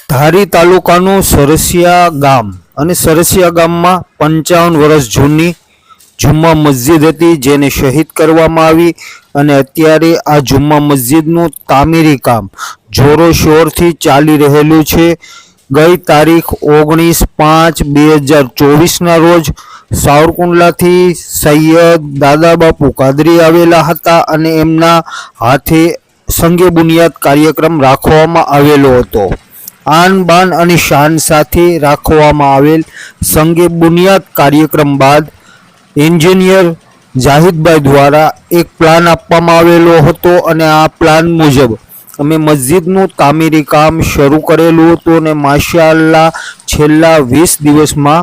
ધારી તાલુકાનું સરસિયા ગામ અને સરસિયા ગામમાં 55 વર્ષ જૂની જુમ્મા મસ્જિદ હતી, જેને શહીદ કરવામાં આવી અને અત્યારે આ જુમ્મા મસ્જિદનું તામીરી કામ જોરોશોરથી ચાલી રહેલું છે। ગઈ તારીખ 19/5/2024ના રોજ સાવરકુંડલાથી સૈયદ દાદાબાપુ કાદરી આવેલા હતા અને એમના હાથે સંગે બુનિયાદ કાર્યક્રમ રાખવામાં આવેલો હતો। આન બાન અને શાન સાથે રાખવામાં આવેલ સંગે બુનિયાદ કાર્યક્રમ બાદ એન્જિનિયર જાહિદભાઈ દ્વારા એક પ્લાન આપવામાં આવેલો હતો અને આ પ્લાન મુજબ અમે મસ્જિદનું તામીરી કામ શરૂ કરેલું હતું અને માશાઅલ્લાહ છેલ્લા 20 દિવસમાં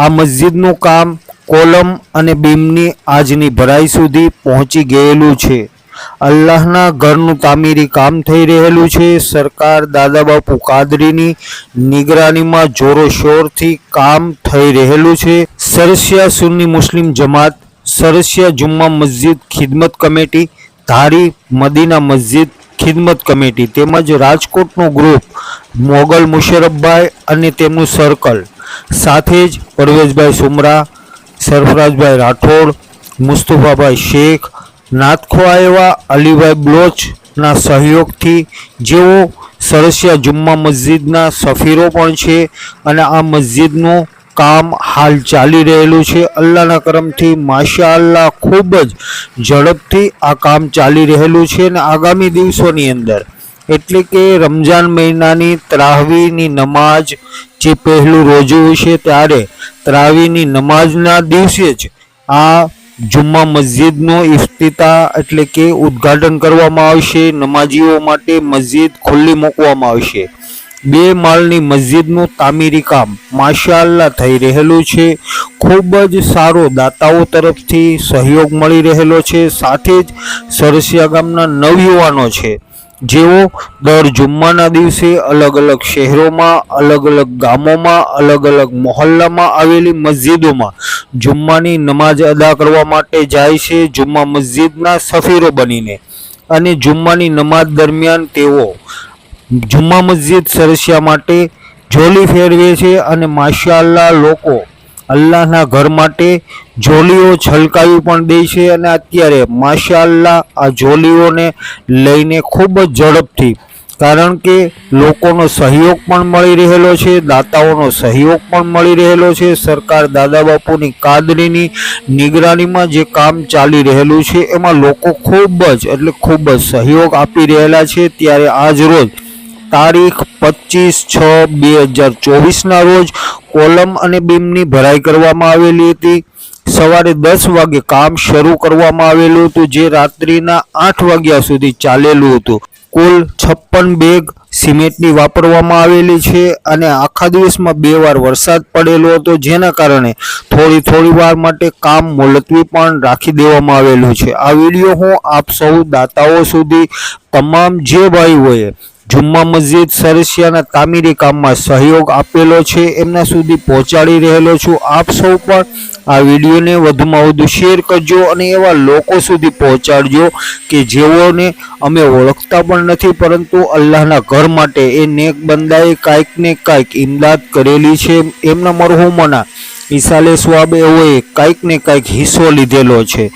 આ મસ્જિદનું કામ કોલમ અને બીમની આજની ભરાઈ સુધી પહોંચી ગયેલું છે। અલ્લાહના ઘરનું તામીરી કામ થઈ રહેલું છે। સરકાર દાદાબાપુ કાદરીની નિગરાનીમાં જોરોશોરથી કામ થઈ રહેલું છે। સરસિયા સુન્ની મુસ્લિમ જમાત, સરસિયા જુમ્મા મસ્જિદ ખિદમત કમિટી, ધારી મદીના મસ્જિદ ખિદમત કમિટી તેમજ રાજકોટનું ગ્રુપ મોગલ મુશરફભાઈ અને તેમનું સર્કલ, સાથે જ પરવેઝભાઈ સુમરા, સરફરાજભાઈ રાઠોડ, મુસ્તફાભાઈ શેખ, નાતખો આવ્યા, અલીભાઈ બ્લોચના સહયોગથી જેઓ સરસિયા જુમ્મા મસ્જિદના સફીરો પણ છે અને આ મસ્જિદનું કામ હાલ ચાલી રહેલું છે। અલ્લાહના કરમથી માશાઅલ્લાહ ખૂબ જ ઝડપથી આ કામ ચાલી રહેલું છે અને આગામી દિવસોની અંદર એટલે કે રમજાન મહિનાની તરાવીની નમાજ જે પહેલું રોજુ છે ત્યારે તરાવીની નમાજના દિવસે જ આ જુમ્મા મસ્જિદનો ઇફ્તિતાહ એટલે કે ઉદ્ઘાટન કરવામાં આવશે। નમાજીઓ માટે મસ્જિદ ખુલ્લી મૂકવામાં આવશે। 2 માળની મસ્જિદનું તામીરી કામ માશાઅલ્લાહ થઈ રહેલું છે। ખૂબ જ સારો દાતાઓ તરફથી સહયોગ મળી રહેલો છે। સાથે જ સરસિયા ગામના નવયુવાનો છે જેઓ દર જુમ્માના દિવસે અલગ અલગ શહેરોમાં, અલગ અલગ ગામોમાં, અલગ અલગ મહોલ્લામાં આવેલી મસ્જિદોમાં જુમ્માની નમાજ અદા કરવા માટે જાય છે જુમ્મા મસ્જિદના સફીરો બનીને અને જુમ્માની નમાજ દરમિયાન તેઓ જુમ્મા મસ્જિદ સરસિયા માટે ઝોલી ફેરવે છે અને માશાઅલ્લાહ લોકો અલ્લાહના ઘર માટે ઝોલીઓ છલકાવી પણ દે છે અને અત્યારે માશાઅલ્લાહ આ ઝોલીઓને લઈને ખૂબ જ ઝડપથી, કારણ કે લોકોનો સહયોગ પણ મળી રહેલો છે, દાતાઓનો સહયોગ પણ મળી રહેલો છે। સરકાર દાદાબાપુની કાદરીની નિગરાનીમાં જે કામ ચાલી રહેલું છે એમાં લોકો ખૂબ જ સહયોગ આપી રહેલા છે। ત્યારે આજ રોજ તારીખ 25/6/2024ના રોજ કોલમ અને બીમની ભરાઈ કરવામાં આવેલી હતી। સવારે 10 વાગે કામ શરૂ કરવામાં આવેલું હતું જે રાત્રિના 8 વાગ્યા સુધી ચાલેલું હતું। કુલ 56 બેગ સિમેન્ટની વાપરવામાં આવેલી છે અને આખા દિવસમાં 2 વાર વરસાદ પડેલો હતો, જેના કારણે થોડી વાર માટે કામ મુલતવી પણ રાખી દેવામાં આવેલું છે। આ વિડીયો હું આપ સૌ દાતાઓ સુધી, તમામ જે ભાઈઓએ જુમ્મા મસ્જિદ સરસિયાના તામીરી કામમાં સહયોગ આપેલો છે એમના સુધી પહોંચાડી રહેલો છું। આપ સૌ પણ આ વિડીયોને વધુમાં વધુ શેર કરજો અને એવા લોકો સુધી પહોંચાડજો કે જેઓને અમે ઓળખતા પણ નથી, પરંતુ અલ્લાહના ઘર માટે એ નેક બંદાએ કાંઈક ને કાંઈક ઇમદાદ કરેલી છે। એમના મરહુમોના ઈસાલે સ્વાબ એઓએ કાંઈક ને કાંઈક હિસ્સો લીધેલો છે।